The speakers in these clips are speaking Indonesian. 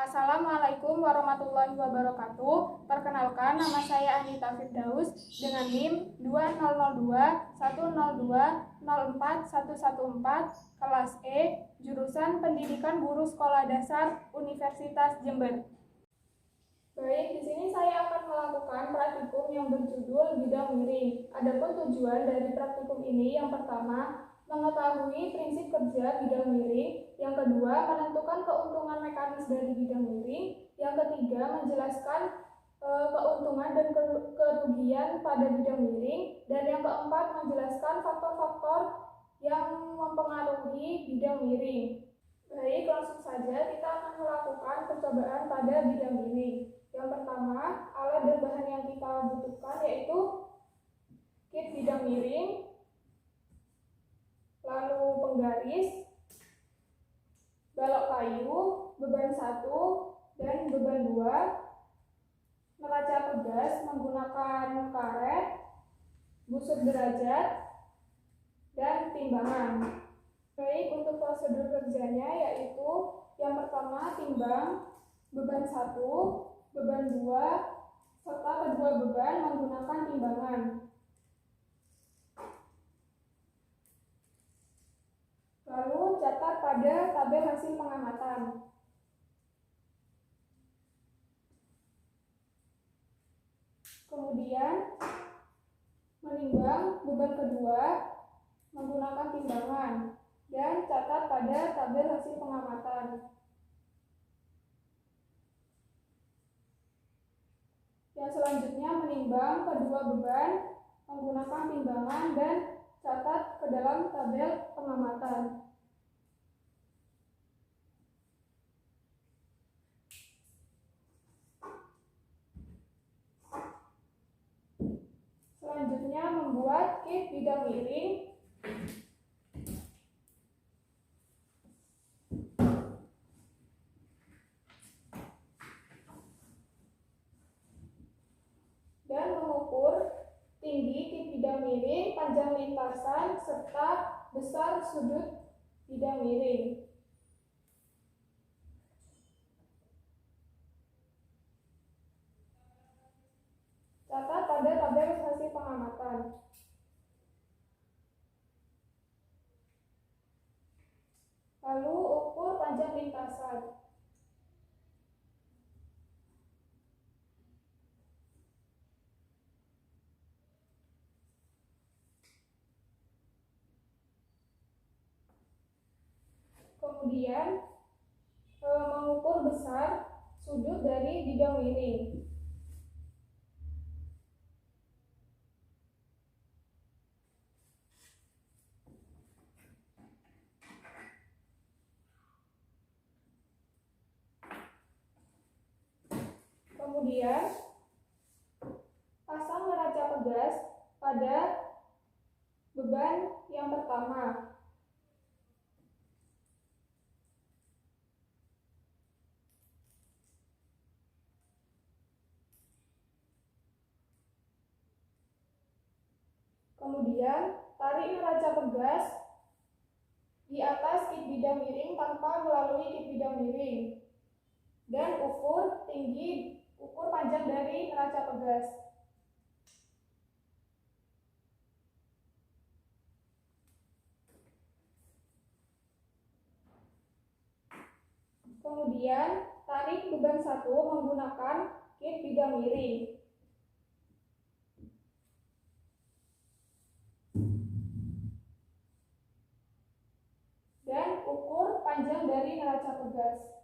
Assalamualaikum warahmatullahi wabarakatuh. Perkenalkan, nama saya Anita Firdaus dengan NIM 202102104114 kelas E, jurusan Pendidikan Guru Sekolah Dasar Universitas Jember. Baik, di sini saya akan melakukan praktikum yang berjudul bidang miring. Adapun tujuan dari praktikum ini yang pertama, mengetahui prinsip kerja bidang miring. Yang kedua, menentukan keuntungan mekanis dari bidang miring. Yang ketiga, menjelaskan keuntungan dan kerugian pada bidang miring. Dan yang keempat, menjelaskan faktor-faktor yang mempengaruhi bidang miring. Baik, langsung saja kita akan melakukan percobaan pada bidang miring. Yang pertama, alat dan bahan yang kita butuhkan yaitu kit bidang miring, lalu penggaris, balok kayu, beban 1 dan beban 2, neraca pegas menggunakan karet, busur derajat, dan timbangan. Baik, untuk prosedur kerjanya yaitu yang pertama timbang beban 1, beban 2, serta kedua beban menggunakan timbangan. Lalu catat pada tabel hasil pengamatan. Kemudian menimbang beban kedua menggunakan timbangan dan catat pada tabel hasil pengamatan. Yang selanjutnya menimbang kedua beban menggunakan timbangan dan catat ke dalam tabel pengamatan. Selanjutnya membuat kit bidang miring. Dan mengukur tinggi kit bidang miring, panjang lintasan, serta besar sudut bidang miring. Catat pada tabel hasil pengamatan. Lalu ukur panjang lintasan. Kemudian mengukur besar sudut dari bidang miring. Kemudian pasang neraca pegas pada beban yang pertama. Kemudian tarik neraca pegas di atas kit bidang miring tanpa melalui kit bidang miring. Dan ukur panjang dari neraca pegas. Kemudian tarik beban 1 menggunakan kit bidang miring. Dan ukur panjang dari neraca pegas.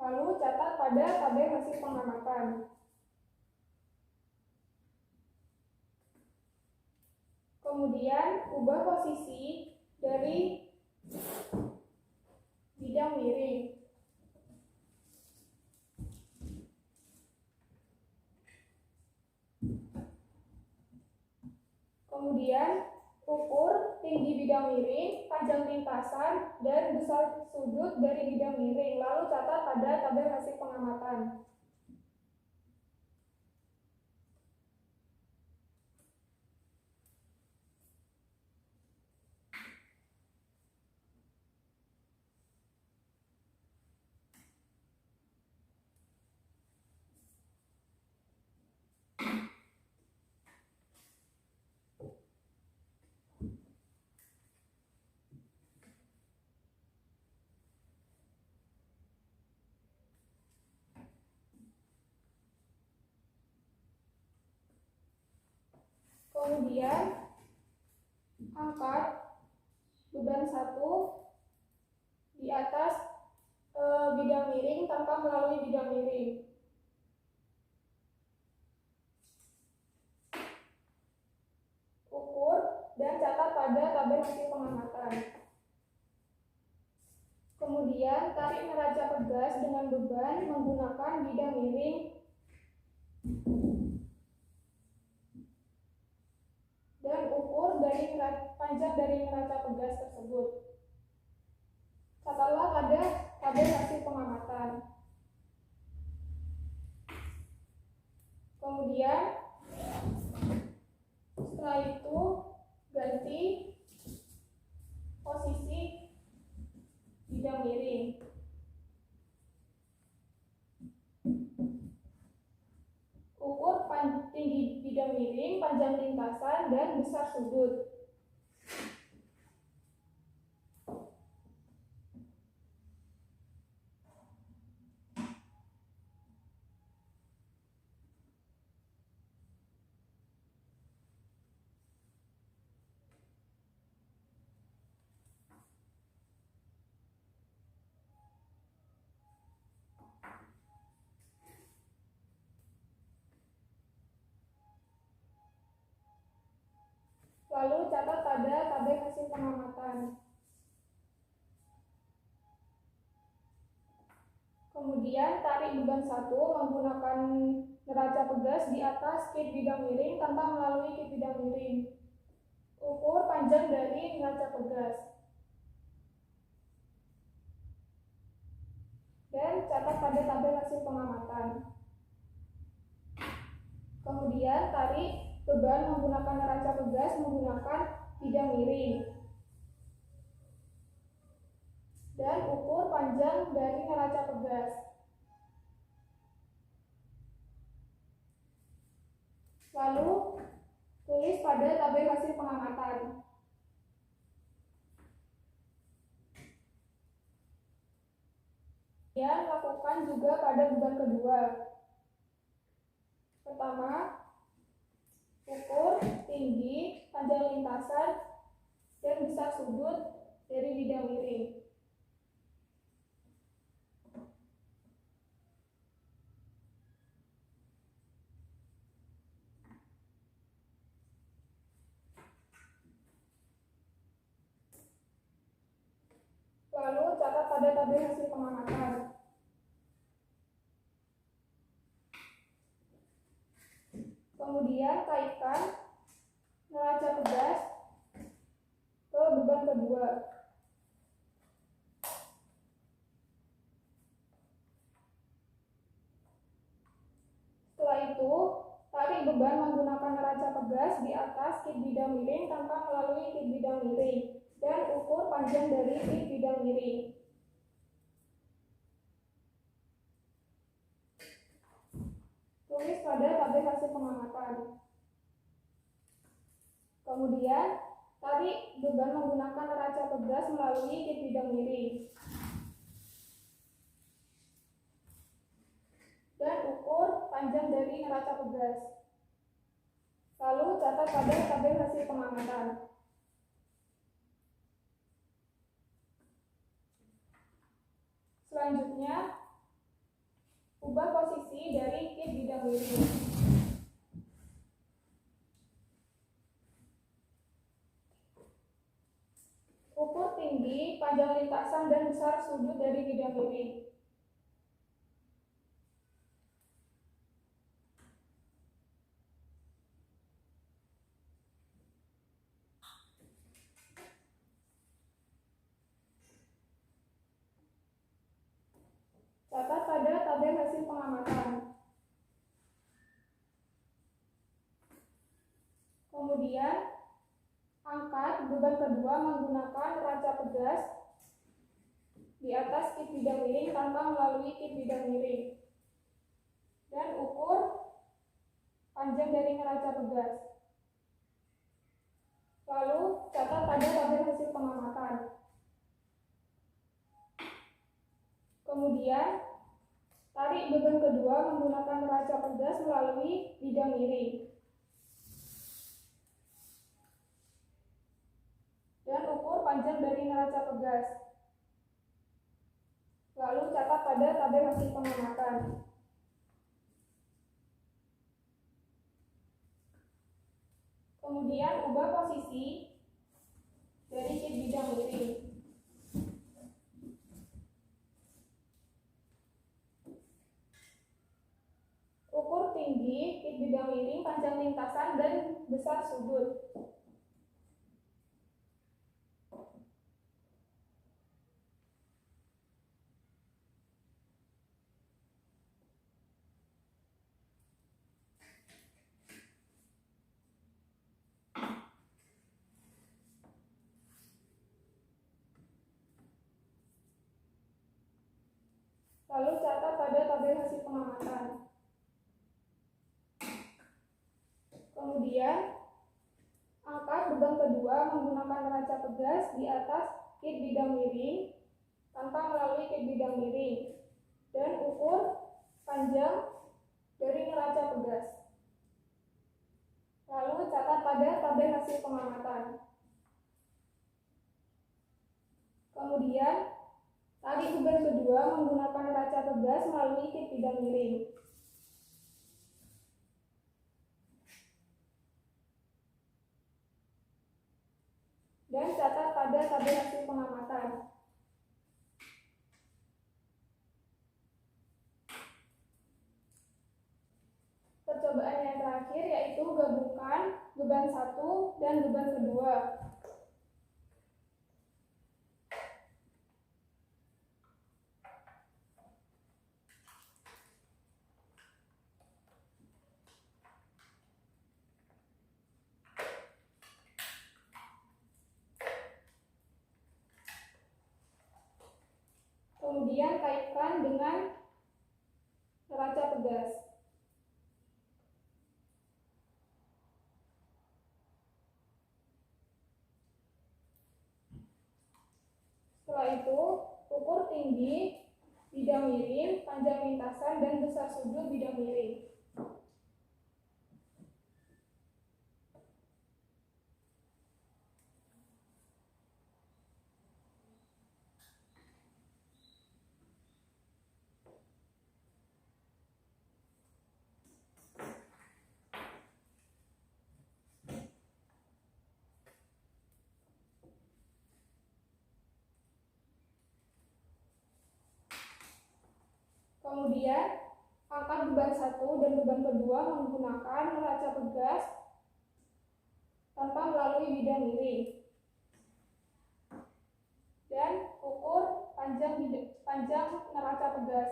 Lalu catat pada tabel hasil pengamatan. Kemudian ubah posisi dari bidang miring. Kemudian ukur tinggi bidang miring, panjang lintasan, dan besar sudut dari bidang miring. Lalu catat pada tabel hasil pengamatan. Kemudian angkat beban 1 di atas bidang miring tanpa melalui bidang miring. Ukur dan catat pada tabel hasil pengamatan. Kemudian tarik neraca pegas dengan beban menggunakan bidang miring dan ukur dari panjang dari neraca pegas tersebut. Catatlah pada tabel hasil pengamatan. Kemudian setelah itu ganti posisi bidang miring. Ukur tinggi bidang miring, panjang lintasan, dan besar sudut. Lalu catat pada tabel hasil pengamatan. Kemudian tarik beban 1 menggunakan neraca pegas di atas kit bidang miring tanpa melalui kit bidang miring. Ukur panjang dari neraca pegas. Dan catat pada tabel hasil pengamatan. Kemudian tarik beban menggunakan neraca pegas menggunakan bidang miring. Dan ukur panjang dari neraca pegas. Lalu tulis pada tabel hasil pengamatan. Kemudian lakukan juga pada beban kedua. Pertama, ukur tinggi, panjang lintasan, dan besar sudut dari bidang miring. Lalu catat pada tabel hasil pengamatan. Kemudian kaitkan neraca pegas ke beban kedua. Setelah itu, tarik beban menggunakan neraca pegas di atas kit bidang miring tanpa melalui kit bidang miring dan ukur panjang dari kit bidang miring. Tulis pada tabel hasil pengamatan. Kemudian, tarik beban menggunakan neraca pegas melalui kit bidang miring. Dan ukur panjang dari neraca pegas. Lalu catat pada tabel hasil pengamatan. Selanjutnya, ubah posisi dari kit bidang miring. Ukur tinggi, panjang lintasan, dan besar sudut dari bidang miring. Catat pada tabel hasil pengamatan. Kemudian, angkat beban kedua menggunakan neraca pegas di atas kit bidang miring tanpa melalui kit bidang miring. Dan ukur panjang dari neraca pegas. Lalu catat pada tabel hasil pengamatan. Kemudian tarik beban kedua menggunakan neraca pegas melalui bidang miring. panjang dari neraca pegas. Lalu catat pada tabel hasil pengamatan. Kemudian ubah posisi dari kit bidang miring. Ukur tinggi kit bidang miring, panjang lintasan, dan besar sudut. Lalu catat pada tabel hasil pengamatan. Kemudian, angkat beban kedua menggunakan neraca pegas di atas kit bidang miring tanpa melalui kit bidang miring, dan ukur panjang dari neraca pegas. Lalu catat pada tabel hasil pengamatan. Kemudian, tarik beban kedua menggunakan neraca pegas melalui kit bidang miring. Dan catat pada tabel hasil pengamatan. Percobaan yang terakhir yaitu gabungkan beban 1 dan beban kedua. Kemudian kaitkan dengan neraca pegas. Setelah itu, ukur tinggi bidang miring, panjang lintasan, dan besar sudut bidang miring. Kemudian, angkat beban 1 dan beban kedua menggunakan neraca pegas tanpa melalui bidang miring. Dan ukur panjang neraca pegas.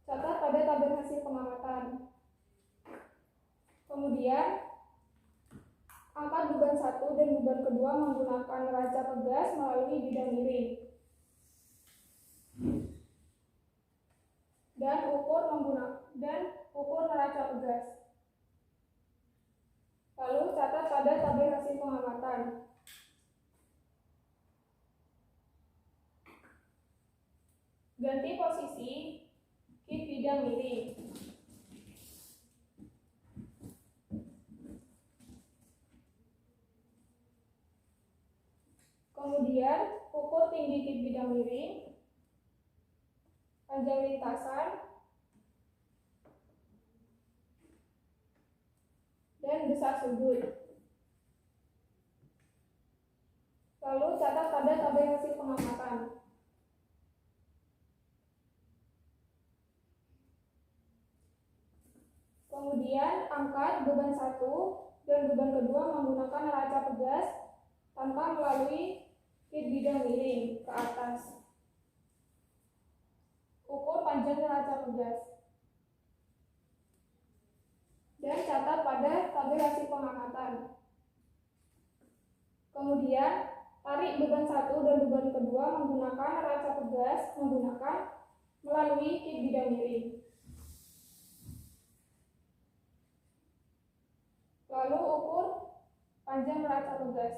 Catat pada tabel hasil pengamatan. Kemudian, angkat beban 1 dan beban kedua menggunakan neraca pegas melalui bidang miring. Dan ukur neraca pegas. Lalu catat pada tabel hasil pengamatan. Ganti posisi kit bidang miring. Kemudian ukur tinggi kit bidang miring, panjang lintasan, dan besar sudut. Lalu catat pada tabel hasil pengamatan. Kemudian angkat beban 1 dan beban kedua menggunakan neraca pegas tanpa melalui kit bidang miring ke atas. Ukur panjang neraca pegas. Dan catat pada tabel hasil pengamatan. Kemudian tarik beban 1 dan beban kedua menggunakan neraca pegas melalui kit bidang miring. Lalu ukur panjang neraca pegas.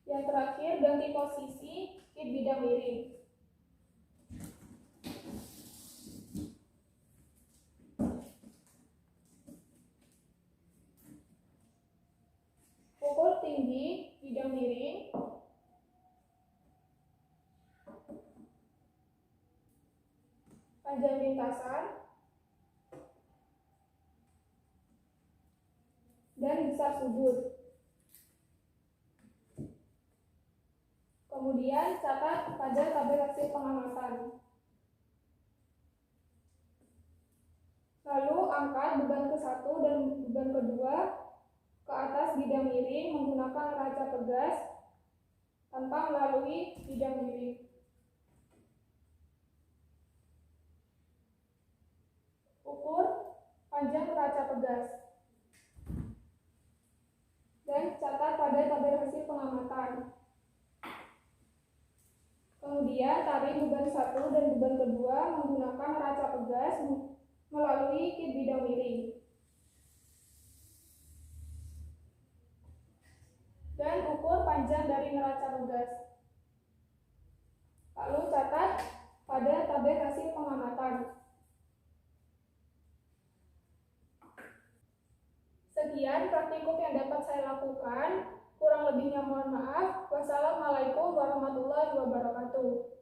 Yang terakhir, ganti posisi kit bidang miring. tinggi bidang miring, panjang lintasan, dan besar sudut. Kemudian catat pada tabel hasil pengamatan. Lalu angkat beban ke-1 dan beban ke-2 ke atas bidang miring menggunakan neraca pegas tanpa melalui bidang miring. Ukur panjang neraca pegas dan catat pada tabel hasil pengamatan. Kemudian tarik beban 1 dan beban kedua menggunakan neraca pegas melalui kit bidang miring. Dan ukur panjang dari neraca pegas. Lalu catat pada tabel hasil pengamatan. Sekian praktikum yang dapat saya lakukan. Kurang lebihnya mohon maaf. Wassalamualaikum warahmatullahi wabarakatuh.